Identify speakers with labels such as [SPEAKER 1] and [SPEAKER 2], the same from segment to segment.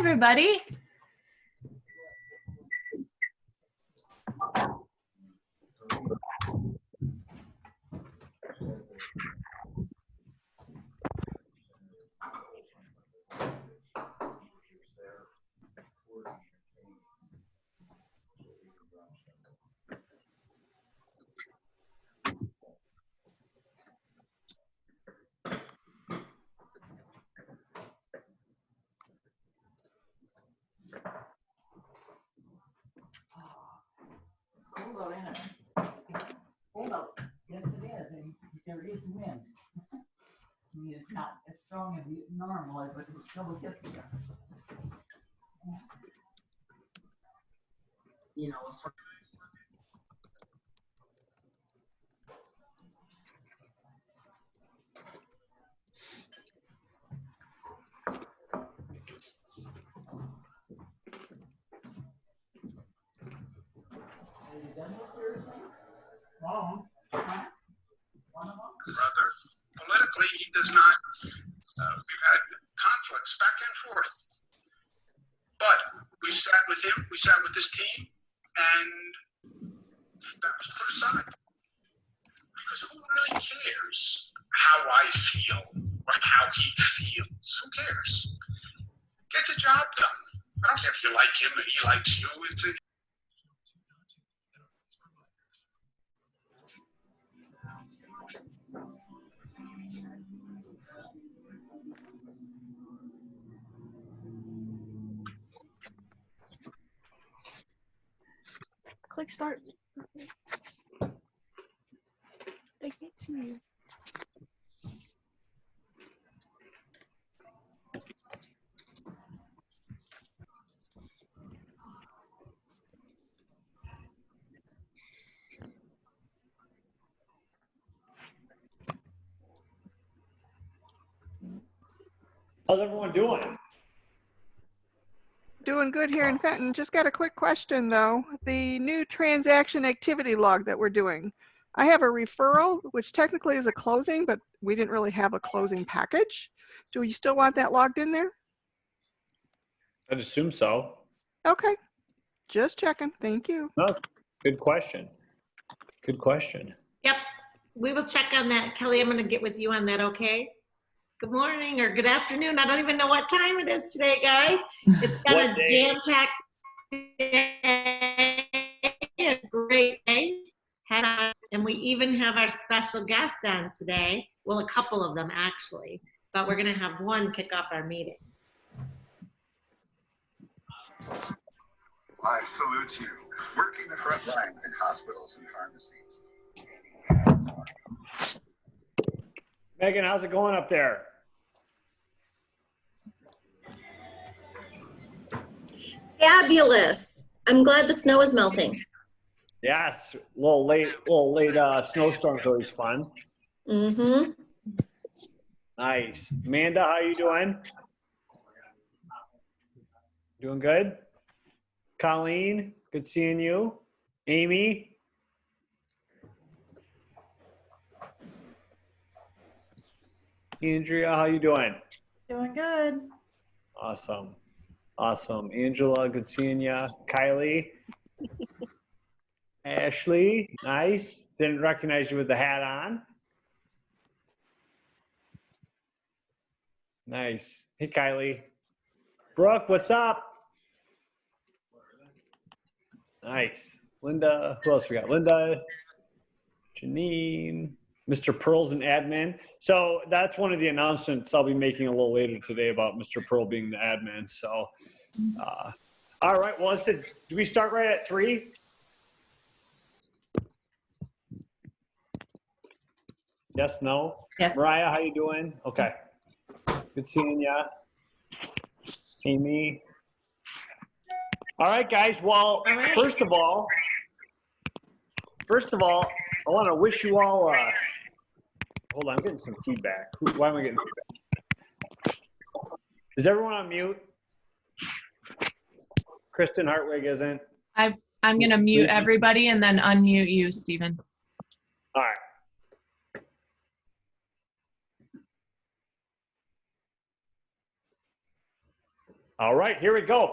[SPEAKER 1] everybody. Cold out, isn't it? Cold out. Yes, it is. And there is wind. I mean, it's not as strong as normal, but it still gets there. You know.
[SPEAKER 2] Brother, politically, he does not. We've had conflicts back and forth, but we sat with him, we sat with his team, and that was put aside. Because who really cares how I feel or how he feels? Who cares? Get the job done. I don't care if you like him or he likes you. It's a
[SPEAKER 3] Click start. They can't see you.
[SPEAKER 4] How's everyone doing?
[SPEAKER 5] Doing good here in Fenton. Just got a quick question though. The new transaction activity log that we're doing. I have a referral, which technically is a closing, but we didn't really have a closing package. Do you still want that logged in there?
[SPEAKER 4] I'd assume so.
[SPEAKER 5] Okay, just checking. Thank you.
[SPEAKER 4] No, good question. Good question.
[SPEAKER 1] Yep, we will check on that. Kelly, I'm gonna get with you on that, okay? Good morning or good afternoon. I don't even know what time it is today, guys. It's got a jam-packed day, a great day. And we even have our special guest on today. Well, a couple of them actually, but we're gonna have one kick off our meeting.
[SPEAKER 6] I salute you, working the front lines in hospitals and pharmacies.
[SPEAKER 4] Megan, how's it going up there?
[SPEAKER 7] Fabulous. I'm glad the snow is melting.
[SPEAKER 4] Yes, a little late snowstorm's always fun.
[SPEAKER 7] Mm-hmm.
[SPEAKER 4] Nice. Amanda, how you doing? Doing good? Colleen, good seeing you. Amy? Andrea, how you doing?
[SPEAKER 8] Doing good.
[SPEAKER 4] Awesome. Awesome. Angela, good seeing ya. Kylie? Ashley, nice. Didn't recognize you with the hat on. Nice. Hey, Kylie. Brooke, what's up? Nice. Linda, who else we got? Linda, Janine, Mr. Pearl's an admin. So that's one of the announcements I'll be making a little later today about Mr. Pearl being the admin. So, all right. Well, listen, do we start right at 3? Yes, no?
[SPEAKER 8] Yes.
[SPEAKER 4] Mariah, how you doing? Okay. Good seeing ya. Amy. All right, guys. Well,
[SPEAKER 1] right.
[SPEAKER 4] First of all, I want to wish you all, hold on, I'm getting some feedback. Why am I getting feedback? Is everyone on mute? Kristen Hartwig isn't.
[SPEAKER 9] I'm going to mute everybody and then unmute you, Stephen.
[SPEAKER 4] All right. All right, here we go.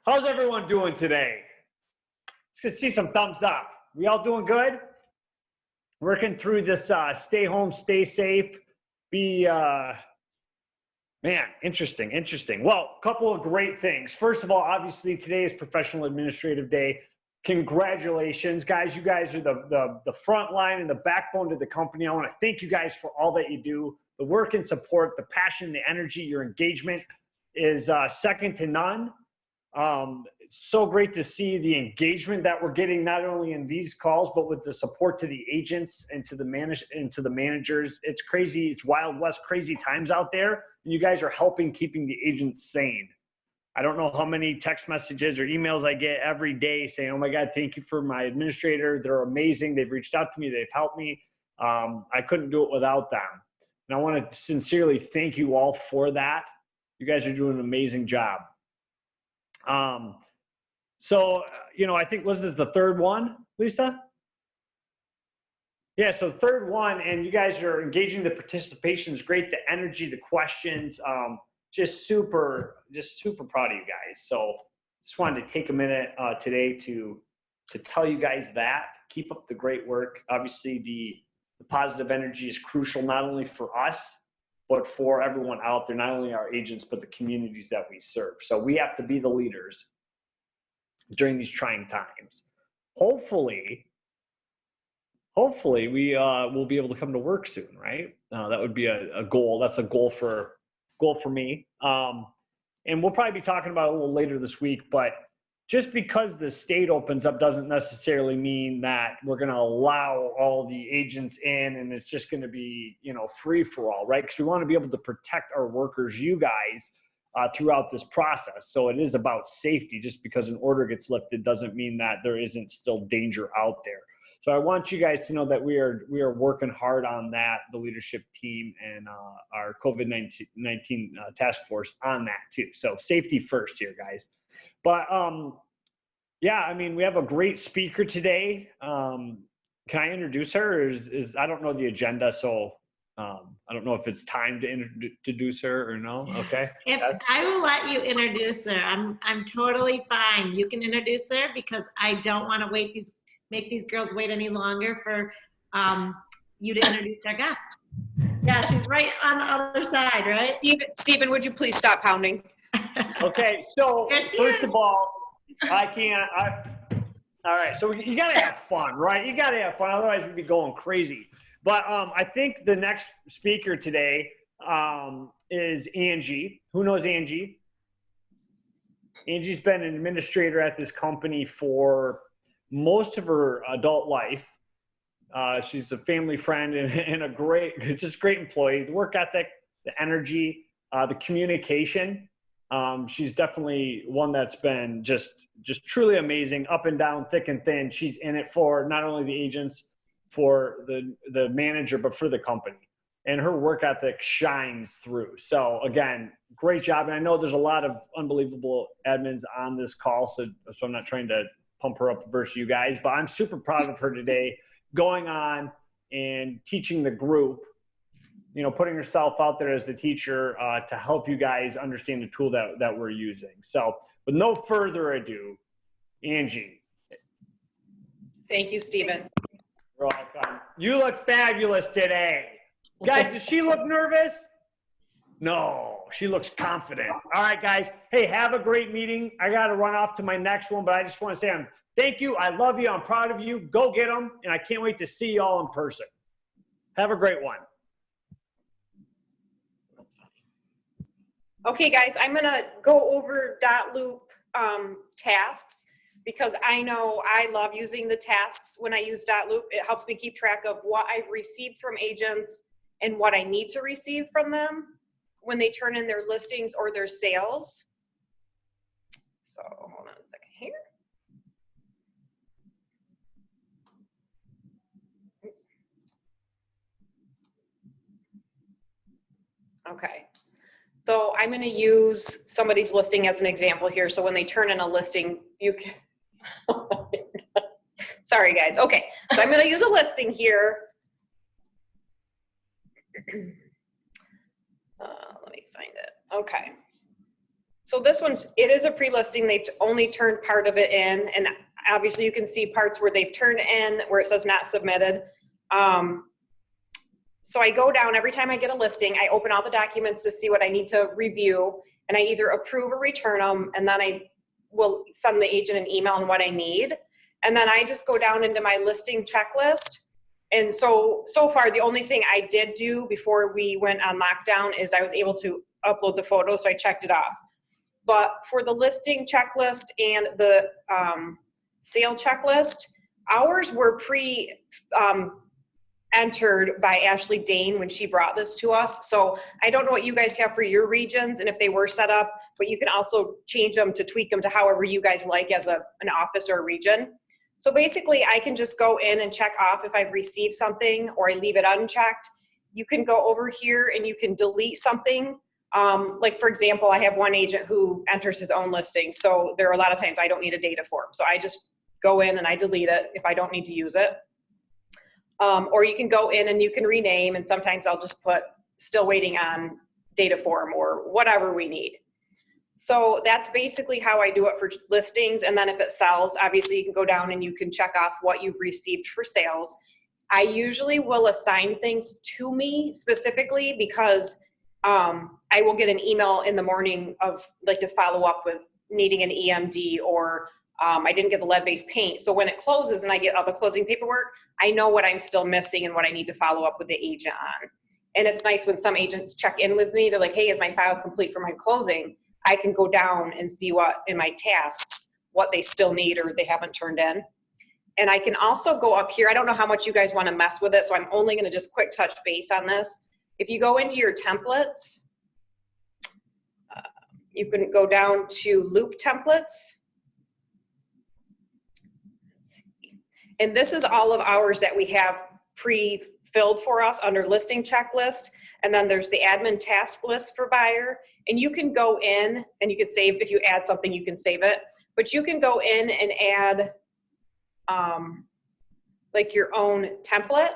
[SPEAKER 4] How's everyone doing today? Let's see some thumbs up. We all doing good? Working through this stay home, stay safe, be, man, interesting. Well, a couple of great things. First of all, obviously today is Professional Administrative Day. Congratulations, guys. You guys are the front line and the backbone to the company. I want to thank you guys for all that you do. The work and support, the passion, the energy, your engagement is second to none. It's so great to see the engagement that we're getting, not only in these calls, but with the support to the agents and to the managers. It's crazy. It's Wild West crazy times out there. And you guys are helping keeping the agents sane. I don't know how many text messages or emails I get every day saying, oh my God, thank you for my administrator. They're amazing. They've reached out to me. They've helped me. I couldn't do it without them. And I want to sincerely thank you all for that. You guys are doing an amazing job. So, I think, was this the third one, Lisa? Yeah, so third one, and you guys are engaging. The participation is great. The energy, the questions, just super proud of you guys. So just wanted to take a minute today to tell you guys that. Keep up the great work. Obviously, the positive energy is crucial, not only for us, but for everyone out there, not only our agents, but the communities that we serve. So we have to be the leaders during these trying times. Hopefully we will be able to come to work soon, right? That would be a goal. That's a goal for me. And we'll probably be talking about it a little later this week, but just because the state opens up doesn't necessarily mean that we're going to allow all the agents in and it's just going to be, free for all, right? Because we want to be able to protect our workers, you guys, throughout this process. So it is about safety. Just because an order gets lifted doesn't mean that there isn't still danger out there. So I want you guys to know that we are working hard on that, the leadership team and our COVID-19 task force on that too. So safety first here, guys. But yeah, we have a great speaker today. Can I introduce her? Or is I don't know the agenda, so I don't know if it's time to introduce her or no. Okay.
[SPEAKER 1] I will let you introduce her. I'm totally fine. You can introduce her because I don't want to make these girls wait any longer for you to introduce our guest. Yeah, she's right on the other side, right?
[SPEAKER 8] Stephen, would you please stop pounding?
[SPEAKER 4] Okay, so first of all, all right, so you gotta have fun, right? You gotta have fun, otherwise we'd be going crazy. But I think the next speaker today is Angie. Who knows Angie? Angie's been an administrator at this company for most of her adult life. She's a family friend and a great employee. The work ethic, the energy, the communication. She's definitely one that's been just truly amazing, up and down, thick and thin. She's in it for not only the agents, for the manager, but for the company. And her work ethic shines through. So again, great job. And I know there's a lot of unbelievable admins on this call, so I'm not trying to pump her up versus you guys, but I'm super proud of her today, going on and teaching the group, putting herself out there as the teacher to help you guys understand the tool that we're using. So with no further ado, Angie.
[SPEAKER 8] Thank you, Stephen.
[SPEAKER 4] You're welcome. You look fabulous today. Guys, does she look nervous? No, she looks confident. All right, guys. Hey, have a great meeting. I got to run off to my next one, but I just want to say thank you. I love you. I'm proud of you. Go get them. And I can't wait to see you all in person. Have a great one.
[SPEAKER 8] Okay, guys, I'm going to go over Dotloop tasks because I know I love using the tasks when I use Dotloop. It helps me keep track of what I've received from agents and what I need to receive from them when they turn in their listings or their sales. So hold on a second here. Oops. Okay. So I'm going to use somebody's listing as an example here. So when they turn in a listing, you can, sorry guys. Okay. So I'm going to use a listing here. Let me find it. Okay. So this one's, it is a pre-listing. They've only turned part of it in, and obviously you can see parts where they've turned in where it says not submitted. So I go down every time I get a listing, I open all the documents to see what I need to review, and I either approve or return them, and then I will send the agent an email on what I need. And then I just go down into my listing checklist. And so far, the only thing I did do before we went on lockdown is I was able to upload the photo, so I checked it off. But for the listing checklist and the sale checklist, ours were entered by Ashley Dane when she brought this to us. So I don't know what you guys have for your regions and if they were set up, but you can also change them to tweak them to however you guys like as an office or a region. So basically I can just go in and check off if I've received something or I leave it unchecked. You can go over here and you can delete something. Like for example, I have one agent who enters his own listing. So there are a lot of times I don't need a data form. So I just go in and I delete it if I don't need to use it. Or you can go in and you can rename, and sometimes I'll just put still waiting on data form or whatever we need. So that's basically how I do it for listings. And then if it sells, obviously you can go down and you can check off what you've received for sales. I usually will assign things to me specifically because I will get an email in the morning of like to follow up with needing an EMD or I didn't get the lead-based paint. So when it closes and I get all the closing paperwork, I know what I'm still missing and what I need to follow up with the agent on. And it's nice when some agents check in with me. They're like, hey, is my file complete for my closing? I can go down and see what in my tasks, what they still need or they haven't turned in. And I can also go up here. I don't know how much you guys want to mess with it, so I'm only going to just quick touch base on this. If you go into your templates, you can go down to loop templates. And this is all of ours that we have pre-filled for us under listing checklist. And then there's the admin task list for buyer. And you can go in and you can save, if you add something, you can save it. But you can go in and add like your own template.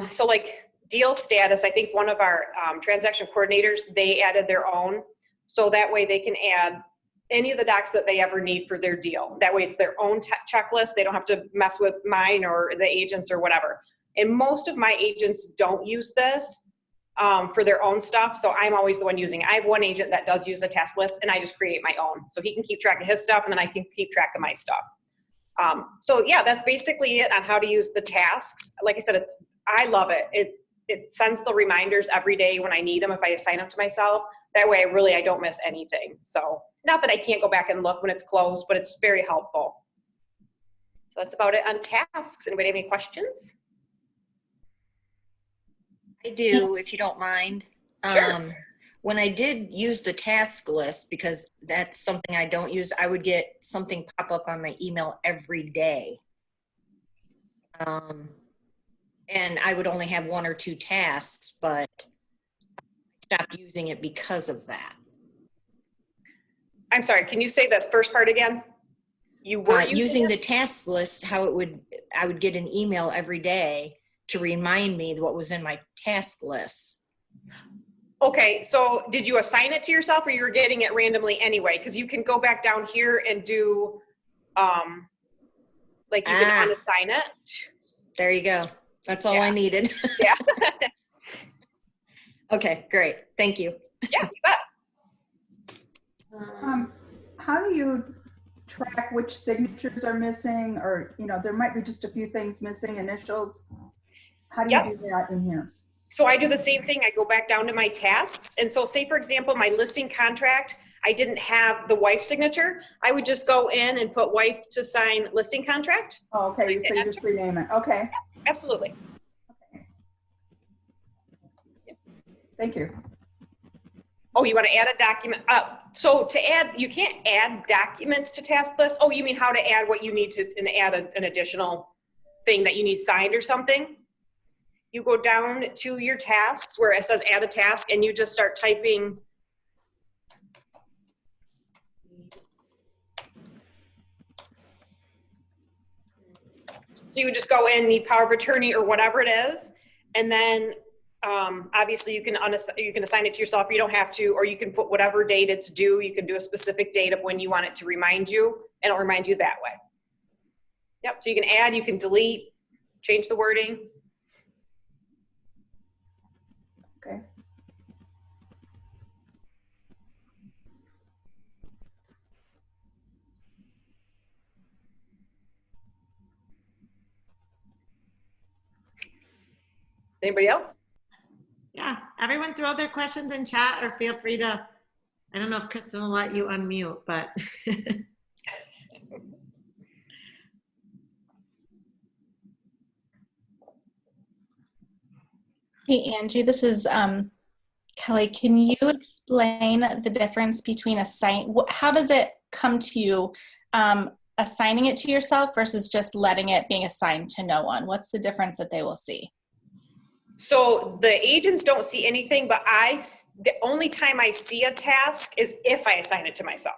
[SPEAKER 8] So like deal status, I think one of our transaction coordinators, they added their own. So that way they can add any of the docs that they ever need for their deal. That way it's their own checklist. They don't have to mess with mine or the agents or whatever. And most of my agents don't use this for their own stuff. So I'm always the one using it. I have one agent that does use the task list and I just create my own. So he can keep track of his stuff and then I can keep track of my stuff. So yeah, that's basically it on how to use the tasks. Like I said, I love it. It sends the reminders every day when I need them if I assign them to myself. That way I don't miss anything. So not that I can't go back and look when it's closed, but it's very helpful. So that's about it on tasks. Anybody have any questions?
[SPEAKER 10] I do, if you don't mind.
[SPEAKER 8] Sure.
[SPEAKER 10] When I did use the task list, because that's something I don't use, I would get something pop up on my email every day. And I would only have 1 or 2 tasks, but I stopped using it because of that.
[SPEAKER 8] I'm sorry, can you say this first part again? You were
[SPEAKER 10] using the task list, how I would get an email every day to remind me what was in my task list.
[SPEAKER 8] Okay, so did you assign it to yourself or you were getting it randomly anyway? Because you can go back down here and do, like you can unassign it.
[SPEAKER 10] There you go. That's all I needed.
[SPEAKER 8] Yeah.
[SPEAKER 10] Okay, great. Thank you.
[SPEAKER 8] Yeah, you bet.
[SPEAKER 11] How do you track which signatures are missing, or there might be just a few things missing, initials? How do you do that in here?
[SPEAKER 8] So I do the same thing. I go back down to my tasks. And so say, for example, my listing contract, I didn't have the wife's signature. I would just go in and put wife to sign listing contract.
[SPEAKER 11] Oh, okay, so you just rename it. Okay.
[SPEAKER 8] Yeah, absolutely.
[SPEAKER 11] Okay. Thank you.
[SPEAKER 8] Oh, you want to add a document? So to add, you can't add documents to task list. Oh, you mean how to add what you need to and add an additional thing that you need signed or something? You go down to your tasks where it says add a task and you just start typing. So you would just go in, need power of attorney or whatever it is. And then Obviously, you can assign it to yourself. You don't have to, or you can put whatever date it's due. You can do a specific date of when you want it to remind you, and it'll remind you that way. Yep. So you can add, you can delete, change the wording.
[SPEAKER 11] Okay.
[SPEAKER 8] Anybody else?
[SPEAKER 1] Yeah, everyone throw their questions in chat or feel free to, I don't know if Kristen will let you unmute, but.
[SPEAKER 12] Hey, Angie, this is Kelly. Can you explain the difference between how does it come to you, assigning it to yourself versus just letting it being assigned to no one? What's the difference that they will see?
[SPEAKER 8] So the agents don't see anything, but the only time I see a task is if I assign it to myself.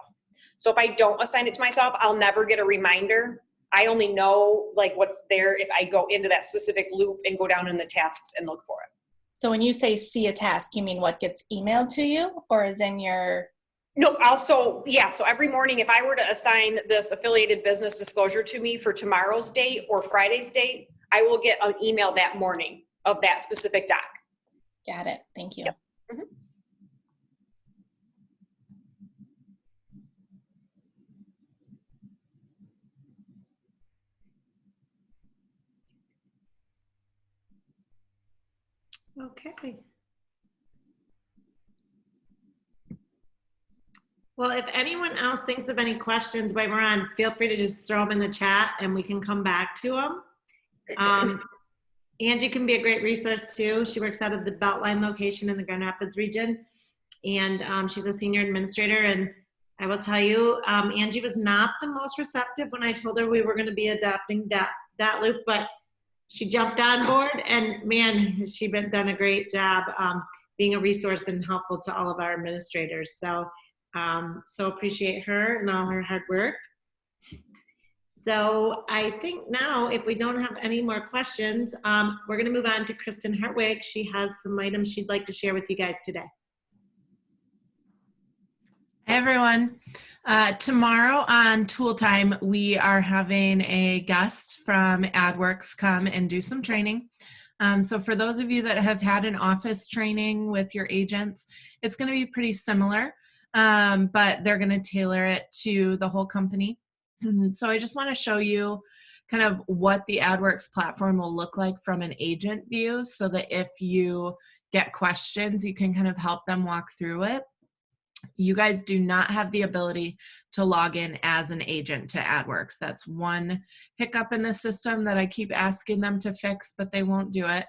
[SPEAKER 8] So if I don't assign it to myself, I'll never get a reminder. I only know like what's there if I go into that specific loop and go down in the tasks and look for it.
[SPEAKER 12] So when you say see a task, you mean what gets emailed to you or is in your?
[SPEAKER 8] No, also, yeah, so every morning if I were to assign this affiliated business disclosure to me for tomorrow's date or Friday's date, I will get an email that morning of that specific doc.
[SPEAKER 12] Got it. Thank you.
[SPEAKER 8] Yep. Mm-hmm.
[SPEAKER 1] Okay. Well, if anyone else thinks of any questions while we're on, feel free to just throw them in the chat and we can come back to them. Angie can be a great resource too. She works out of the Beltline location in the Grand Rapids region. And she's a senior administrator. And I will tell you, Angie was not the most receptive when I told her we were going to be adopting Dotloop, but she jumped on board and man, she's done a great job being a resource and helpful to all of our administrators. So, so appreciate her and all her hard work. So I think now if we don't have any more questions, we're going to move on to Kristen Hartwig. She has some items she'd like to share with you guys today.
[SPEAKER 9] Hey everyone. Tomorrow on Tool Time, we are having a guest from Adwerx come and do some training. So for those of you that have had an office training with your agents, it's going to be pretty similar, but they're going to tailor it to the whole company. So I just want to show you kind of what the Adwerx platform will look like from an agent view so that if you get questions, you can kind of help them walk through it. You guys do not have the ability to log in as an agent to Adwerx. That's one hiccup in the system that I keep asking them to fix, but they won't do it.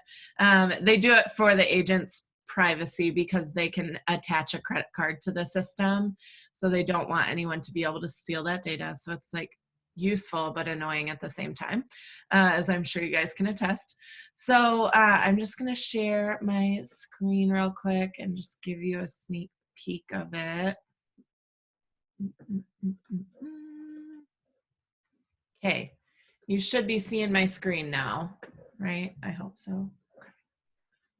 [SPEAKER 9] They do it for the agent's privacy because they can attach a credit card to the system. So they don't want anyone to be able to steal that data. So it's like useful but annoying at the same time, as I'm sure you guys can attest. So I'm just going to share my screen real quick and just give you a sneak peek of it. Okay, you should be seeing my screen now, right? I hope so.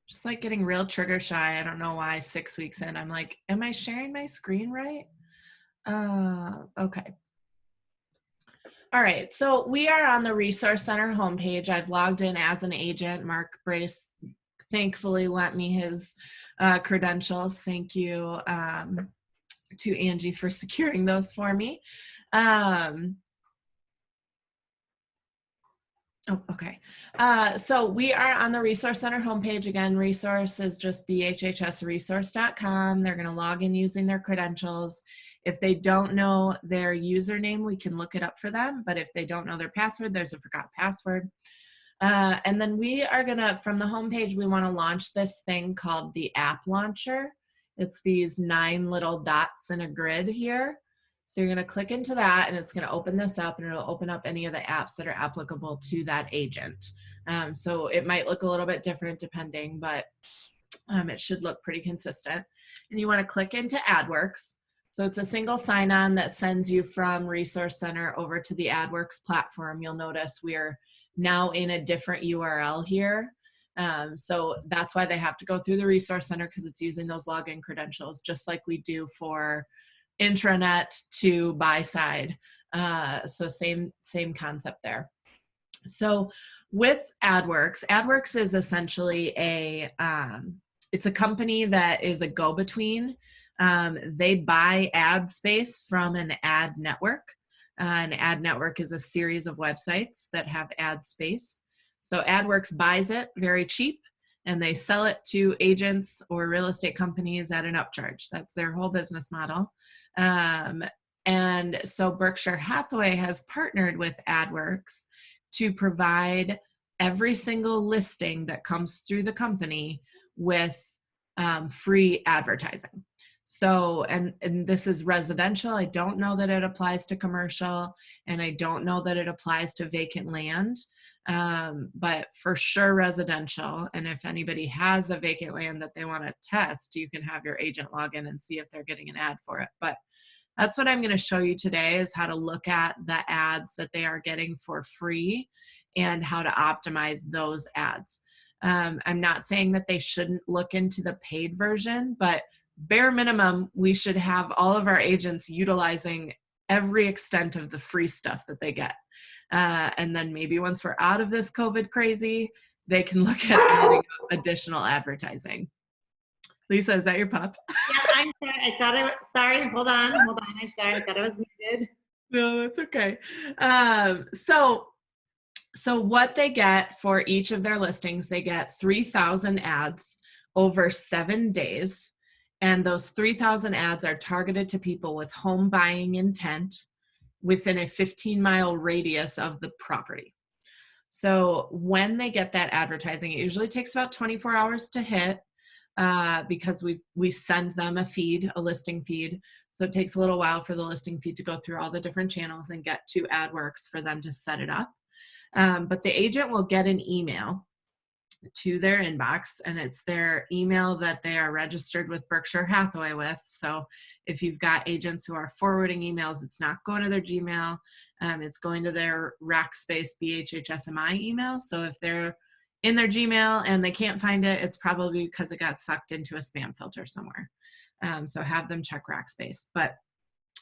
[SPEAKER 9] Just like getting real trigger shy. I don't know why 6 weeks in, I'm like, am I sharing my screen right? Okay. All right, so we are on the Resource Center homepage. I've logged in as an agent. Mark Brace thankfully lent me his credentials. Thank you to Angie for securing those for me. Oh, okay. So we are on the Resource Center homepage. Again, resource is just bhhsresource.com. They're going to log in using their credentials. If they don't know their username, we can look it up for them. But if they don't know their password, there's a forgot password. And then we are going to, from the homepage, we want to launch this thing called the app launcher. It's these 9 little dots in a grid here. So you're going to click into that and it's going to open this up and it'll open up any of the apps that are applicable to that agent. So it might look a little bit different depending, but it should look pretty consistent. And you want to click into Adwerx. So it's a single sign-on that sends you from Resource Center over to the Adwerx platform. You'll notice we're now in a different URL here So that's why they have to go through the Resource Center, because it's using those login credentials, just like we do for intranet to buy side. So same concept there. So with Adwerx is essentially it's a company that is a go-between. They buy ad space from an ad network. An ad network is a series of websites that have ad space. So Adwerx buys it very cheap, and they sell it to agents or real estate companies at an upcharge. That's their whole business model. And so Berkshire Hathaway has partnered with Adwerx to provide every single listing that comes through the company with free advertising. So, and this is residential. I don't know that it applies to commercial, and I don't know that it applies to vacant land, but for sure residential. And if anybody has a vacant land that they want to test, you can have your agent log in and see if they're getting an ad for it. But that's what I'm going to show you today, is how to look at the ads that they are getting for free and how to optimize those ads. I'm not saying that they shouldn't look into the paid version, but bare minimum, we should have all of our agents utilizing every extent of the free stuff that they get. And then maybe once we're out of this COVID crazy, they can look at adding additional advertising. Lisa, is that your pup?
[SPEAKER 1] Yeah, I'm sorry. I thought I was, sorry, hold on. I'm sorry. I thought I was muted.
[SPEAKER 9] No, that's okay. So what they get for each of their listings, they get 3,000 ads over 7 days. And those 3,000 ads are targeted to people with home buying intent within a 15-mile radius of the property. So when they get that advertising, it usually takes about 24 hours to hit. Because we send them a listing feed. So it takes a little while for the listing feed to go through all the different channels and get to Adwerx for them to set it up. But the agent will get an email to their inbox, and it's their email that they are registered with Berkshire Hathaway with. So if you've got agents who are forwarding emails, it's not going to their Gmail. It's going to their Rackspace BHHSMI email. So if they're in their Gmail and they can't find it, it's probably because it got sucked into a spam filter somewhere. So have them check Rackspace. But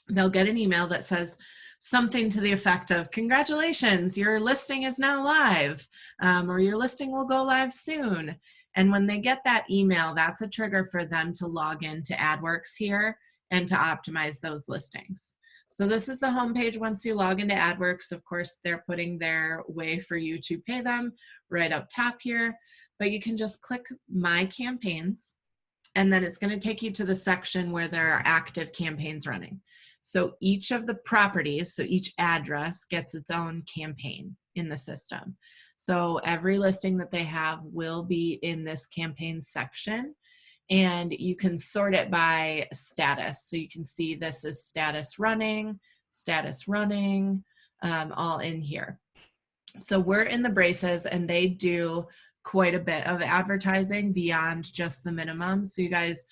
[SPEAKER 9] they'll get an email that says something to the effect of, congratulations, your listing is now live, or your listing will go live soon. And when they get that email, that's a trigger for them to log into Adwerx here and to optimize those listings. So this is the homepage. Once you log into Adwerx, of course, they're putting their way for you to pay them right up top here, but you can just click My Campaigns, and then it's going to take you to the section where there are active campaigns running. So each of the properties, so each address gets its own campaign in the system. So every listing that they have will be in this campaign section, and you can sort it by status. So you can see this is status running, all in here. So we're in the braces, and they do quite a bit of advertising beyond just the minimum. So you guys,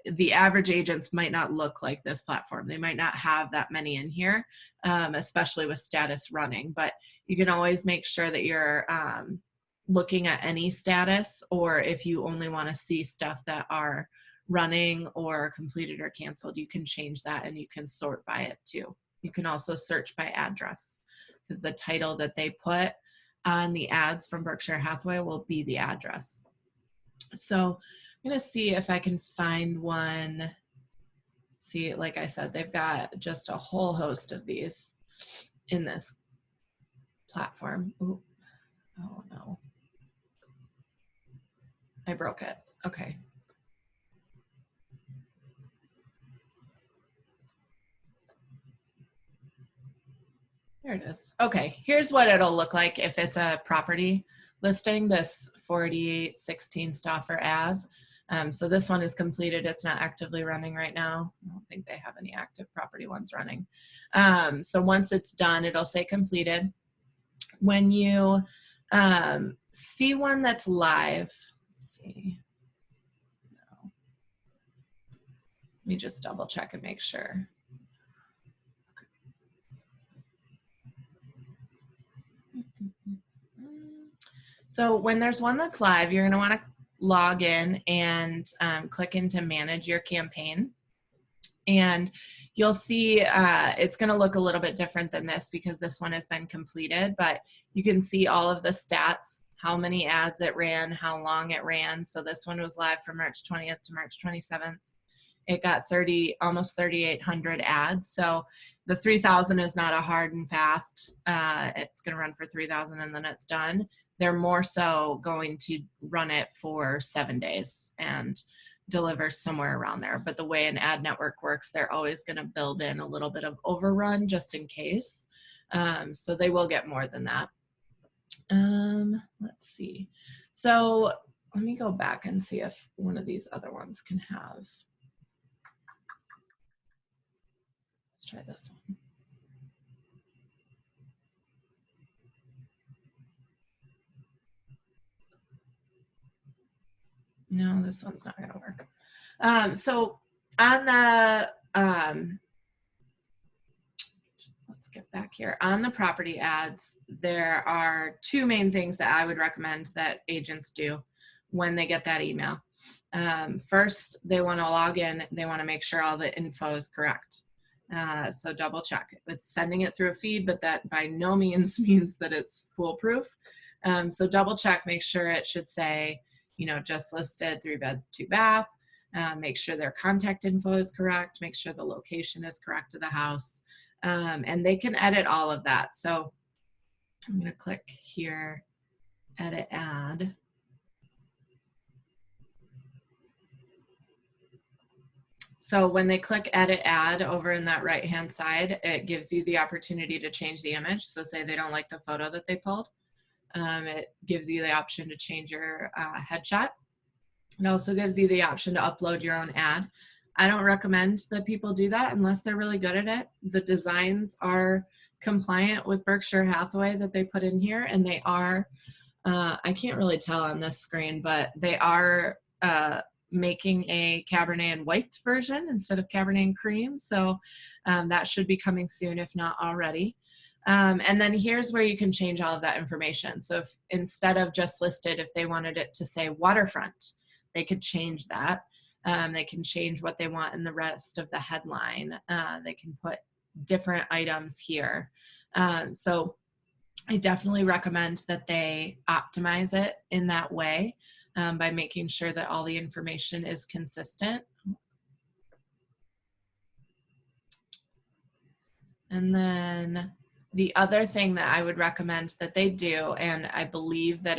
[SPEAKER 9] the average agents might not look like this platform. They might not have that many in here, especially with status running, but you can always make sure that you're looking at any status, or if you only want to see stuff that are running or completed or canceled, you can change that and you can sort by it too. You can also search by address, because the title that they put on the ads from Berkshire Hathaway will be the address. So I'm going to see if I can find one. See, like I said, they've got just a whole host of these in this platform. Ooh. Oh no. I broke it. Okay. There it is. Okay, here's what it'll look like if it's a property listing, this 4816 Stauffer Ave. So this one is completed. It's not actively running right now. I don't think they have any active property ones running. So once it's done, it'll say completed. When you see one that's live, let's see. No. Let me just double check and make sure. So when there's one that's live, you're going to want to log in and click into manage your campaign. And you'll see it's going to look a little bit different than this because this one has been completed, but you can see all of the stats, how many ads it ran, how long it ran. So this one was live from March 20th to March 27th. It got almost 3,800 ads. So the 3,000 is not a hard and fast. It's going to run for 3,000 and then it's done. They're more so going to run it for 7 days and deliver somewhere around there. But the way an ad network works, they're always going to build in a little bit of overrun just in case. So they will get more than that. Let's see. So let me go back and see if one of these other ones can have. Let's try this one. No, this one's not going to work. So on the, let's get back here. On the property ads, there are two main things that I would recommend that agents do when they get that email. First, they want to log in. They want to make sure all the info is correct. So double check. It's sending it through a feed, but that by no means means that it's foolproof. So double check, make sure it should say, you know, just listed 3-bed, 2-bath. Make sure their contact info is correct. Make sure the location is correct to the house. And they can edit all of that. So I'm going to click here, edit ad. So when they click edit ad over in that right-hand side, it gives you the opportunity to change the image. So say they don't like the photo that they pulled. It gives you the option to change your headshot. It also gives you the option to upload your own ad. I don't recommend that people do that unless they're really good at it. The designs are compliant with Berkshire Hathaway that they put in here, and they are, I can't really tell on this screen, but they are making a Cabernet and white version instead of Cabernet and cream. So that should be coming soon, if not already. And then here's where you can change all of that information. So if instead of just listed, if they wanted it to say waterfront, they could change that. They can change what they want in the rest of the headline. They can put different items here. So I definitely recommend that they optimize it in that way by making sure that all the information is consistent. And then the other thing that I would recommend that they do, and I believe that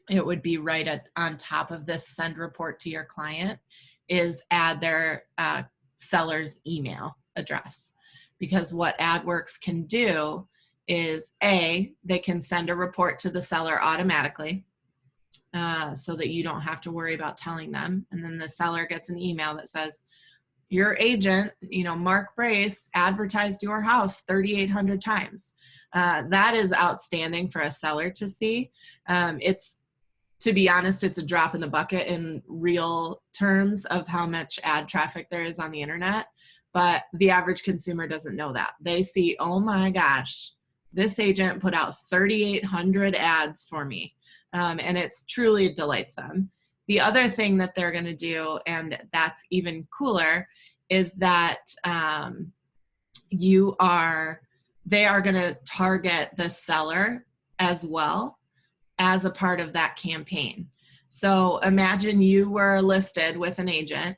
[SPEAKER 9] it would be right on top of this send report to your client, is add their seller's email address. Because what Adwerx can do is they can send a report to the seller automatically so that you don't have to worry about telling them. And then the seller gets an email that says, your agent, you know, Mark Brace, advertised your house 3,800 times. That is outstanding for a seller to see. To be honest, it's a drop in the bucket in real terms of how much ad traffic there is on the internet. But the average consumer doesn't know that. They see, oh my gosh, this agent put out 3,800 ads for me. And it's truly delights them. The other thing that they're going to do, and that's even cooler, is that they are going to target the seller as well as a part of that campaign. So imagine you were listed with an agent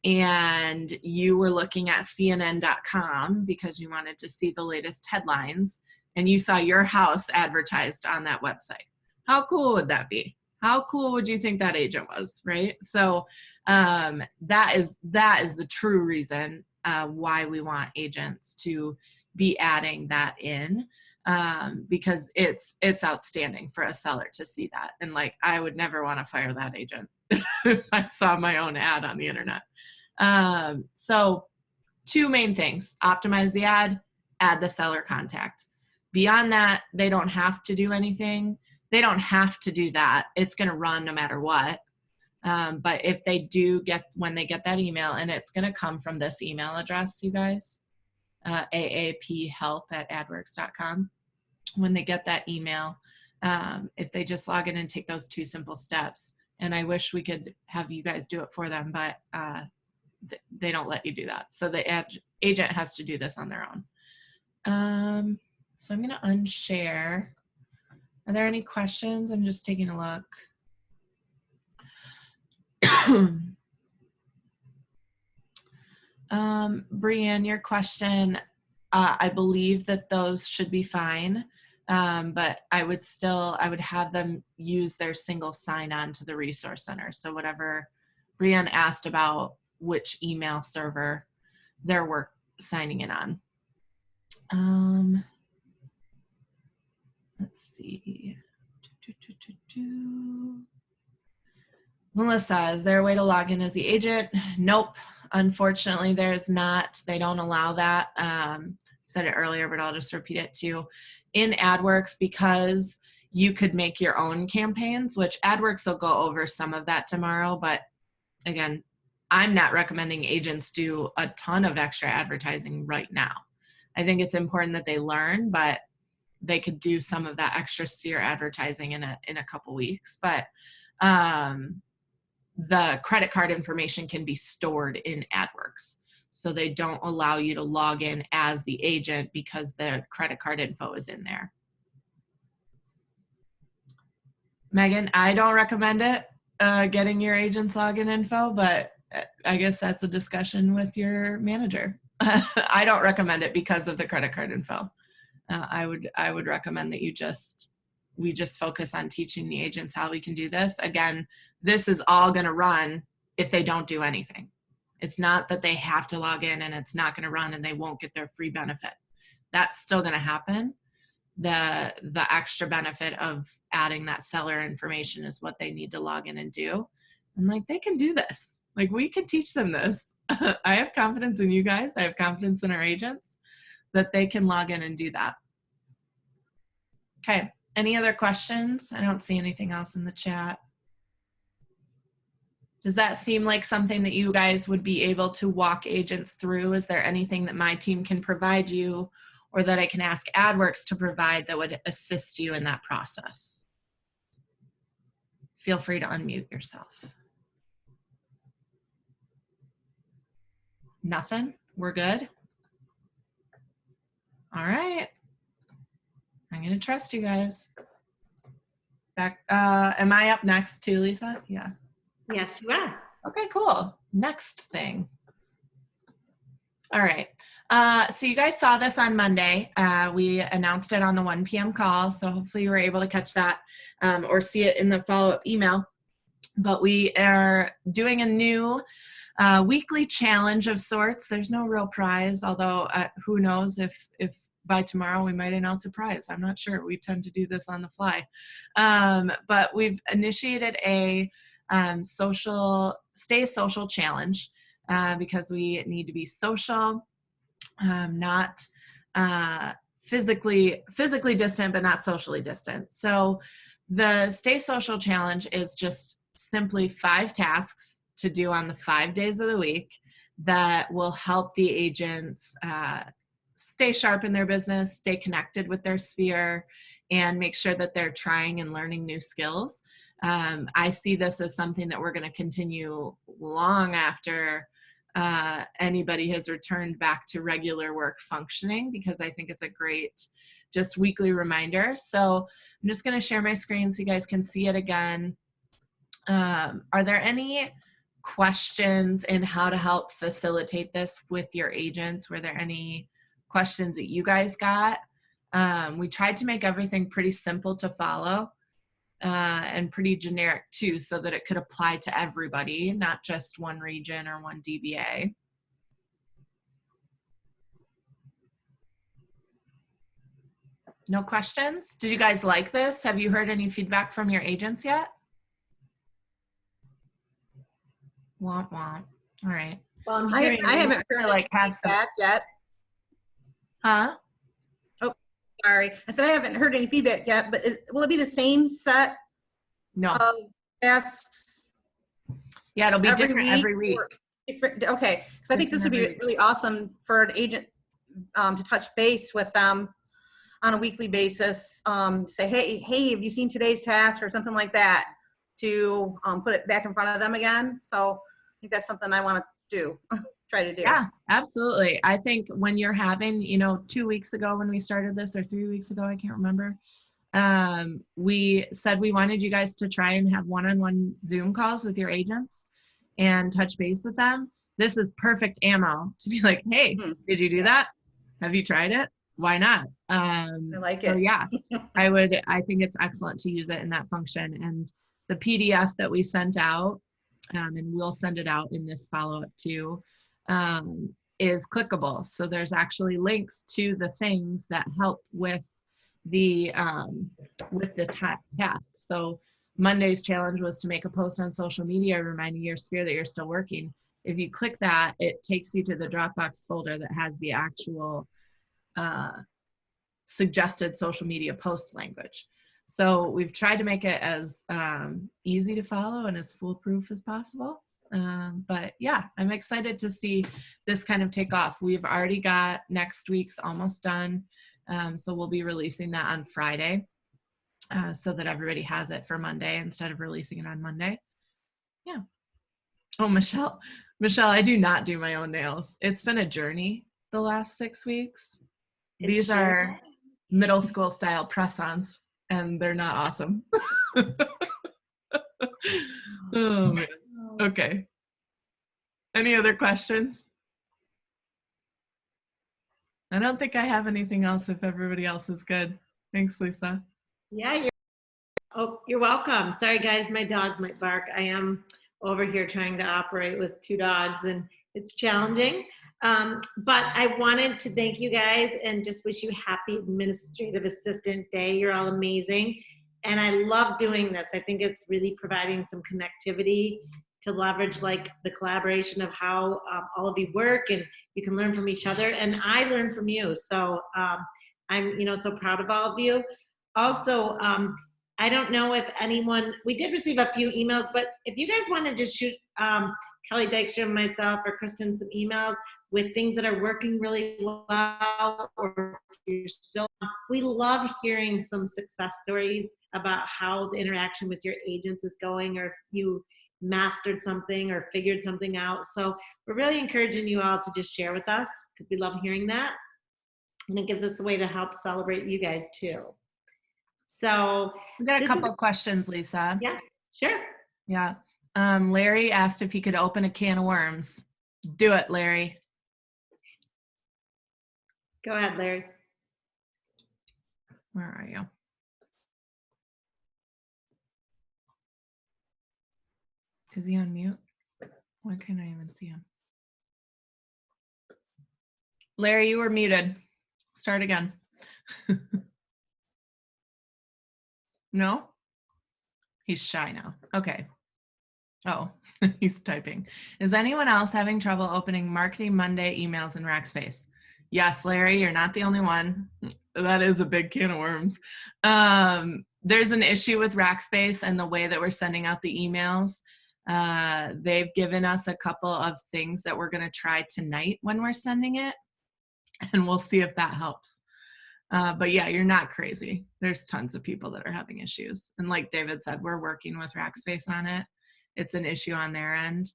[SPEAKER 9] and you were looking at CNN.com because you wanted to see the latest headlines and you saw your house advertised on that website. How cool would that be? How cool would you think that agent was, right? So that is the true reason why we want agents to be adding that in, because it's outstanding for a seller to see that. And like, I would never want to fire that agent if I saw my own ad on the internet. So two main things: optimize the ad, add the seller contact. Beyond that, they don't have to do anything. They don't have to do that. It's going to run no matter what. But if they do when they get that email, and it's going to come from this email address, you guys, aaphelp@adwerx.com. When they get that email, if they just log in and take those 2 simple steps. And I wish we could have you guys do it for them, but they don't let you do that. So the agent has to do this on their own. So I'm going to unshare. Are there any questions? I'm just taking a look. Brianne, your question, I believe that those should be fine. But I would have them use their single sign-on to the resource center. So whatever Brianne asked about which email server they're signing in on. Let's see. Melissa, is there a way to log in as the agent? Nope. Unfortunately, there's not. They don't allow that. I said it earlier, but I'll just repeat it too. In Adwerx, because you could make your own campaigns, which Adwerx will go over some of that tomorrow, but again, I'm not recommending agents do a ton of extra advertising right now. I think it's important that they learn, but they could do some of that extra sphere advertising in a couple weeks. But the credit card information can be stored in Adwerx. So they don't allow you to log in as the agent because the credit card info is in there. Megan, I don't recommend it, getting your agent's login info, but I guess that's a discussion with your manager. I don't recommend it because of the credit card info. I would recommend that we just focus on teaching the agents how we can do this. Again, this is all going to run if they don't do anything. It's not that they have to log in and it's not going to run and they won't get their free benefit. That's still going to happen. The extra benefit of adding that seller information is what they need to log in and do. And like, they can do this. Like, we can teach them this. I have confidence in you guys. I have confidence in our agents that they can log in and do that. Okay. Any other questions? I don't see anything else in the chat. Does that seem like something that you guys would be able to walk agents through? Is there anything that my team can provide you or that I can ask Adwerx to provide that would assist you in that process? Feel free to unmute yourself. Nothing? We're good? All right. I'm going to trust you guys. Back. Am I up next too, Lisa? Yeah.
[SPEAKER 1] Yes, you are.
[SPEAKER 9] Okay, cool. Next thing. All right. So you guys saw this on Monday. We announced it on the 1 p.m. call, so hopefully you were able to catch that or see it in the follow-up email. But we are doing a new weekly challenge of sorts. There's no real prize, although who knows if by tomorrow we might announce a prize. I'm not sure. We tend to do this on the fly. But we've initiated a stay social challenge because we need to be social, not physically distant, but not socially distant. So the Stay Social Challenge is just simply 5 tasks to do on the 5 days of the week that will help the agents stay sharp in their business, stay connected with their sphere, and make sure that they're trying and learning new skills. I see this as something that we're going to continue long after anybody has returned back to regular work functioning, because I think it's a great just weekly reminder. So I'm just going to share my screen so you guys can see it again. Are there any questions in how to help facilitate this with your agents? Were there any questions that you guys got? We tried to make everything pretty simple to follow and pretty generic too, so that it could apply to everybody, not just one region or one DBA. No questions? Did you guys like this? Have you heard any feedback from your agents yet? Womp womp. All right.
[SPEAKER 13] Well, I haven't heard
[SPEAKER 9] like have
[SPEAKER 13] feedback yet.
[SPEAKER 9] Huh?
[SPEAKER 13] Oh, sorry. I said I haven't heard any feedback yet, but will it be the same set of tasks?
[SPEAKER 9] Yeah, it'll be different every week.
[SPEAKER 13] Different, okay, because I think this would be really awesome for an agent to touch base with them on a weekly basis, say, hey, have you seen today's task or something like that, to put it back in front of them again. So I think that's something I want to do, try to do.
[SPEAKER 9] Yeah, absolutely. I think when you're having, 2 weeks ago when we started this, or 3 weeks ago, I can't remember, we said we wanted you guys to try and have one-on-one Zoom calls with your agents and touch base with them. This is perfect ammo to be like, hey, did you do that? Have you tried it? Why not?
[SPEAKER 13] I like it.
[SPEAKER 9] So yeah, I think it's excellent to use it in that function. And the PDF that we sent out, and we'll send it out in this follow-up too, is clickable. So there's actually links to the things that help with the task. So Monday's challenge was to make a post on social media reminding your sphere that you're still working. If you click that, it takes you to the Dropbox folder that has the actual suggested social media post language. So we've tried to make it as easy to follow and as foolproof as possible. But yeah, I'm excited to see this kind of take off. We've already got next week's almost done. So we'll be releasing that on Friday so that everybody has it for Monday instead of releasing it on Monday. Yeah. Oh, Michelle, I do not do my own nails. It's been a journey the last 6 weeks. These are middle school style press-ons and they're not awesome. Oh, man. Okay. Any other questions? I don't think I have anything else if everybody else is good. Thanks, Lisa.
[SPEAKER 1] Yeah, you're welcome. Sorry, guys, my dogs might bark. I am over here trying to operate with 2 dogs, and it's challenging. But I wanted to thank you guys and just wish you happy Administrative Assistant Day. You're all amazing. And I love doing this. I think it's really providing some connectivity to leverage like the collaboration of how all of you work, and you can learn from each other, and I learn from you. So I'm so proud of all of you. Also, I don't know if anyone, we did receive a few emails, but if you guys want to just shoot Kelly Dykstra, myself, or Kristen some emails with things that are working really well, or if you're still, we love hearing some success stories about how the interaction with your agents is going, or if you mastered something or figured something out. So we're really encouraging you all to just share with us, because we love hearing that. And it gives us a way to help celebrate you guys too. So
[SPEAKER 9] we got a couple of questions, Lisa.
[SPEAKER 1] Yeah, sure.
[SPEAKER 9] Yeah. Larry asked if he could open a can of worms. Do it, Larry.
[SPEAKER 1] Go ahead, Larry.
[SPEAKER 9] Where are you? Is he on mute? Why can't I even see him? Larry, you were muted. Start again. No? He's shy now. Okay. Oh, he's typing. Is anyone else having trouble opening Marketing Monday emails in Rackspace? Yes, Larry, you're not the only one. That is a big can of worms. There's an issue with Rackspace and the way that we're sending out the emails. They've given us a couple of things that we're going to try tonight when we're sending it, and we'll see if that helps. But yeah, you're not crazy. There's tons of people that are having issues. And like David said, we're working with Rackspace on it. It's an issue on their end.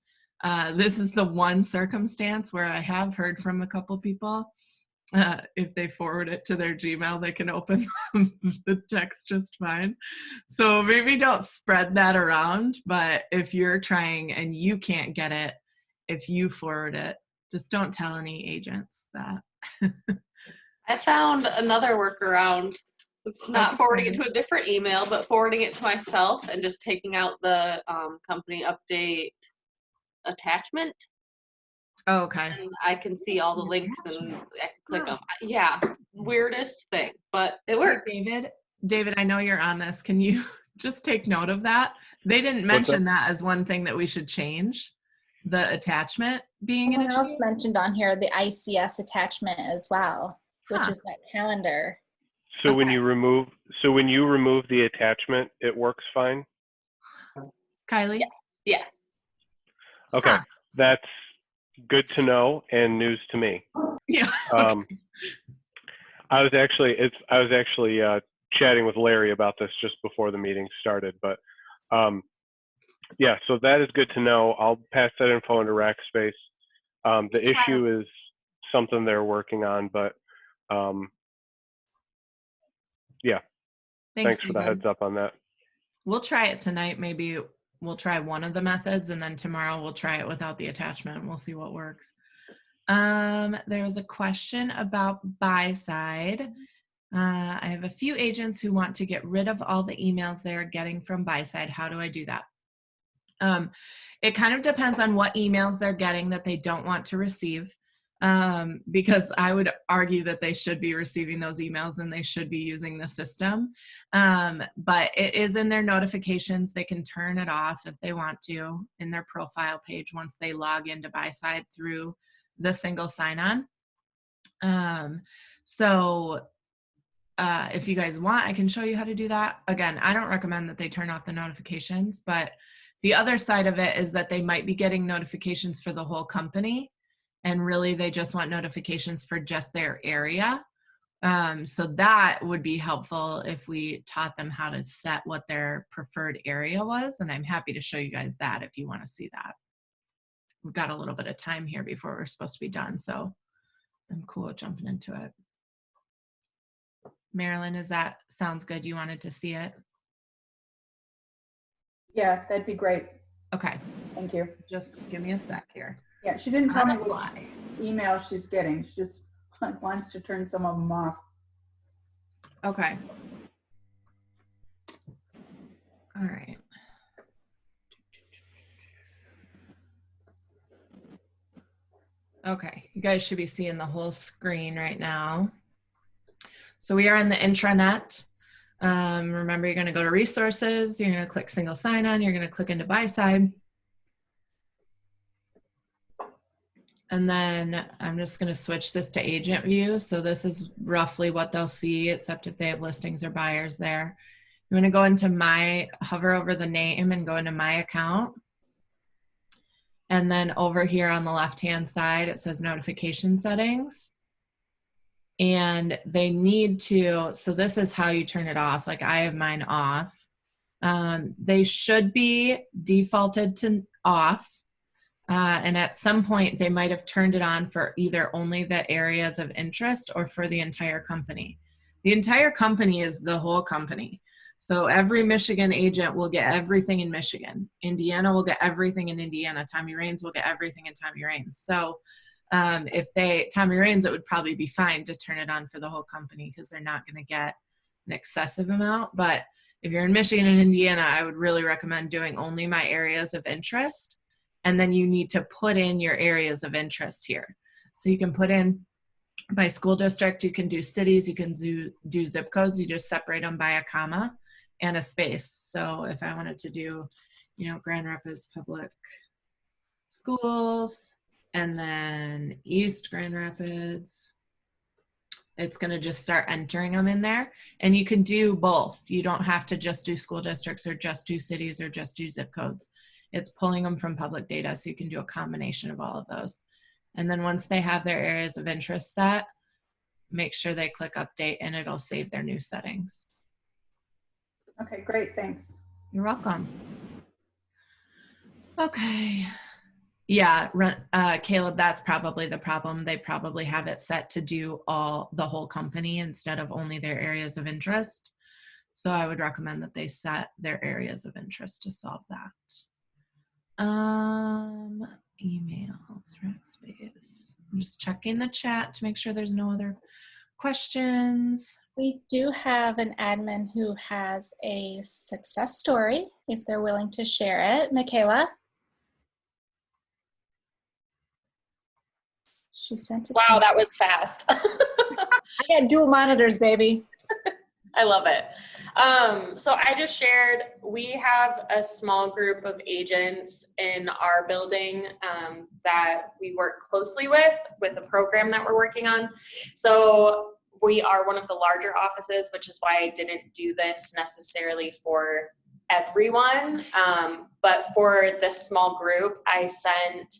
[SPEAKER 9] This is the one circumstance where I have heard from a couple people. If they forward it to their Gmail, they can open the text just fine. So maybe don't spread that around, but if you're trying and you can't get it, if you forward it, just don't tell any agents that.
[SPEAKER 14] I found another workaround. It's not forwarding it to a different email, but forwarding it to myself and just taking out the company update attachment.
[SPEAKER 9] Oh, okay.
[SPEAKER 14] And I can see all the links and I can click them. Yeah, weirdest thing, but it works.
[SPEAKER 9] David, I know you're on this. Can you just take note of that? They didn't mention that as one thing that we should change, the attachment being an issue.
[SPEAKER 12] Someone else mentioned on here the ICS attachment as well, which is that calendar.
[SPEAKER 15] So when you remove the attachment, it works fine?
[SPEAKER 9] Kylie?
[SPEAKER 14] Yes.
[SPEAKER 15] Okay. That's good to know and news to me.
[SPEAKER 9] Yeah.
[SPEAKER 15] I was actually chatting with Larry about this just before the meeting started, but yeah, so that is good to know. I'll pass that info into Rackspace. The issue is something they're working on, but yeah, thanks for the heads up on that.
[SPEAKER 9] We'll try it tonight. Maybe we'll try one of the methods, and then tomorrow we'll try it without the attachment. We'll see what works. There's a question about buy side. I have a few agents who want to get rid of all the emails they are getting from buy side. How do I do that? It kind of depends on what emails they're getting that they don't want to receive, because I would argue that they should be receiving those emails and they should be using the system. But it is in their notifications. They can turn it off if they want to in their profile page once they log into buy side through the single sign-on. If you guys want, I can show you how to do that. Again, I don't recommend that they turn off the notifications, but the other side of it is that they might be getting notifications for the whole company, and really they just want notifications for just their area. So that would be helpful if we taught them how to set what their preferred area was, and I'm happy to show you guys that if you want to see that. We've got a little bit of time here before we're supposed to be done, so I'm cool with jumping into it. Marilyn, sounds good? You wanted to see it?
[SPEAKER 11] Yeah, that'd be great.
[SPEAKER 9] Okay.
[SPEAKER 11] Thank you.
[SPEAKER 9] Just give me a sec here.
[SPEAKER 11] Yeah, she didn't tell me which email she's getting. She just wants to turn some of them off.
[SPEAKER 9] Okay. All right. Okay, you guys should be seeing the whole screen right now. So we are in the intranet. Remember, you're going to go to resources, you're going to click single sign-on, you're going to click into buy side. And then I'm just going to switch this to agent view. So this is roughly what they'll see, except if they have listings or buyers there. I'm going to go into hover over the name and go into my account. And then over here on the left-hand side, it says notification settings. And they need to, so this is how you turn it off. Like I have mine off. They should be defaulted to off. And at some point they might have turned it on for either only the areas of interest or for the entire company. The entire company is the whole company. So every Michigan agent will get everything in Michigan. Indiana will get everything in Indiana. Tommy Raines will get everything in Tommy Raines. So if Tommy Raines, it would probably be fine to turn it on for the whole company because they're not going to get an excessive amount. But if you're in Michigan and Indiana, I would really recommend doing only my areas of interest. And then you need to put in your areas of interest here. So you can put in by school district, you can do cities, you can do zip codes, you just separate them by a comma and a space. So if I wanted to do, Grand Rapids Public Schools, and then East Grand Rapids, it's going to just start entering them in there. And you can do both. You don't have to just do school districts or just do cities or just do zip codes. It's pulling them from public data, so you can do a combination of all of those. And then once they have their areas of interest set, make sure they click update and it'll save their new settings.
[SPEAKER 11] Okay, great, thanks.
[SPEAKER 9] You're welcome. Okay. Yeah, Caleb, that's probably the problem. They probably have it set to do the whole company instead of only their areas of interest. So I would recommend that they set their areas of interest to solve that. Emails, Rackspace. I'm just checking the chat to make sure there's no other questions.
[SPEAKER 12] We do have an admin who has a success story, if they're willing to share it. Michaela? She sent it.
[SPEAKER 16] Wow, that was fast.
[SPEAKER 12] I got dual monitors, baby.
[SPEAKER 16] I love it. So I just shared, we have a small group of agents in our building that we work closely with a program that we're working on. So we are one of the larger offices, which is why I didn't do this necessarily for everyone. But for this small group, I sent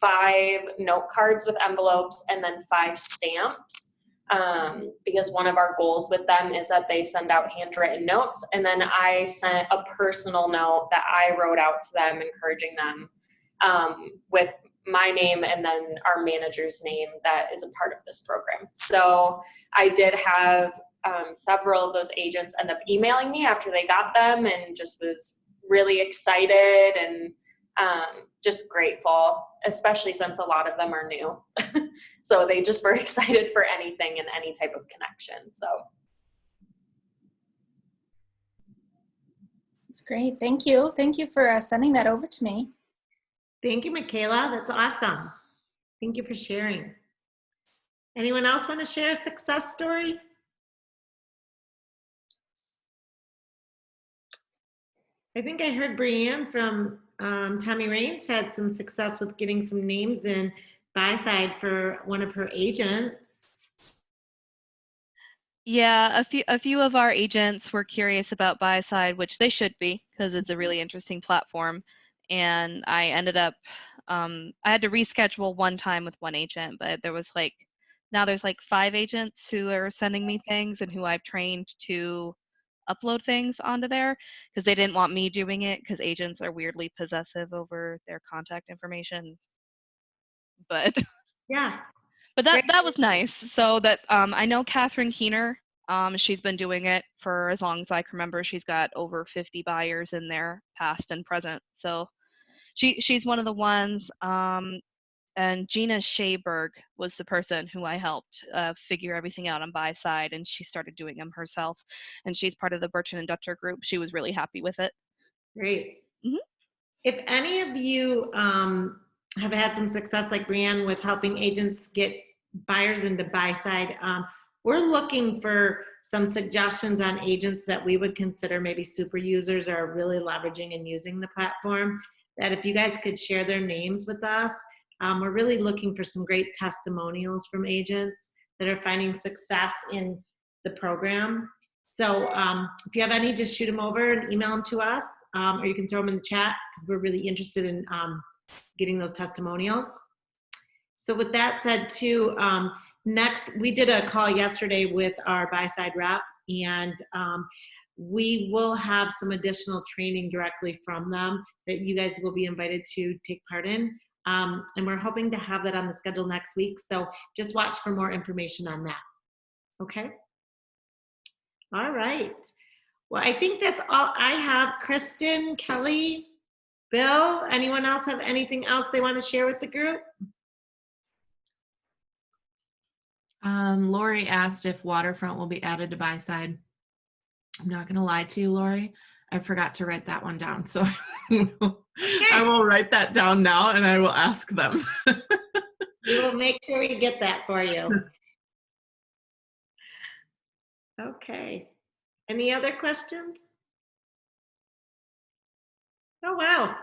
[SPEAKER 16] 5 note cards with envelopes and then 5 stamps. because one of our goals with them is that they send out handwritten notes, and then I sent a personal note that I wrote out to them encouraging them with my name and then our manager's name that is a part of this program. So I did have several of those agents end up emailing me after they got them, and just was really excited and just grateful, especially since a lot of them are new. So they just were excited for anything and any type of connection. So
[SPEAKER 12] That's great. Thank you. Thank you for sending that over to me.
[SPEAKER 1] Thank you, Michaela. That's awesome. Thank you for sharing. Anyone else want to share a success story? I think I heard Brianne from Tommy Raines had some success with getting some names in buy-side for one of her agents.
[SPEAKER 17] Yeah, a few of our agents were curious about buy-side, which they should be, because it's a really interesting platform. And I ended up, I had to reschedule one time with one agent, but there was like, now there's like 5 agents who are sending me things and who I've trained to upload things onto there, because they didn't want me doing it, because agents are weirdly possessive over their contact information. But
[SPEAKER 1] yeah,
[SPEAKER 17] but that was nice. So that I know Catherine Keener, she's been doing it for as long as I can remember. She's got over 50 buyers in there, past and present. So she's one of the ones. And Gina Shayberg was the person who I helped figure everything out on buy side, and she started doing them herself. And she's part of the Burchin and Dutcher group. She was really happy with it.
[SPEAKER 1] Great.
[SPEAKER 17] Mm-hmm.
[SPEAKER 1] If any of you have had some success like Brianne with helping agents get buyers into buy side, we're looking for some suggestions on agents that we would consider maybe super users or are really leveraging and using the platform, that if you guys could share their names with us. We're really looking for some great testimonials from agents that are finding success in the program. So if you have any, just shoot them over and email them to us, or you can throw them in the chat, because we're really interested in getting those testimonials. So with that said too, next, we did a call yesterday with our buy-side rep, and we will have some additional training directly from them that you guys will be invited to take part in. And we're hoping to have that on the schedule next week. So just watch for more information on that. Okay. All right. Well, I think that's all I have. Kristen, Kelly, Bill, anyone else have anything else they want to share with the group?
[SPEAKER 9] Lori asked if Waterfront will be added to buy side. I'm not going to lie to you, Lori. I forgot to write that one down. So I will write that down now and I will ask them.
[SPEAKER 1] We will make sure we get that for you. Okay. Any other questions? Oh, wow.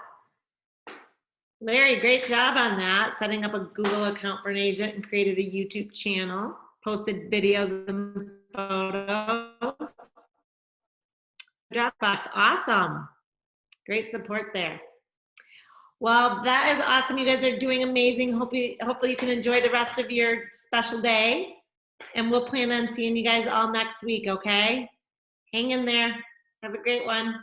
[SPEAKER 1] Larry, great job on that. Setting up a Google account for an agent and created a YouTube channel, posted videos and photos. Dropbox, awesome. Great support there. Well, that is awesome. You guys are doing amazing. Hopefully you can enjoy the rest of your special day. And we'll plan on seeing you guys all next week, okay? Hang in there. Have a great one.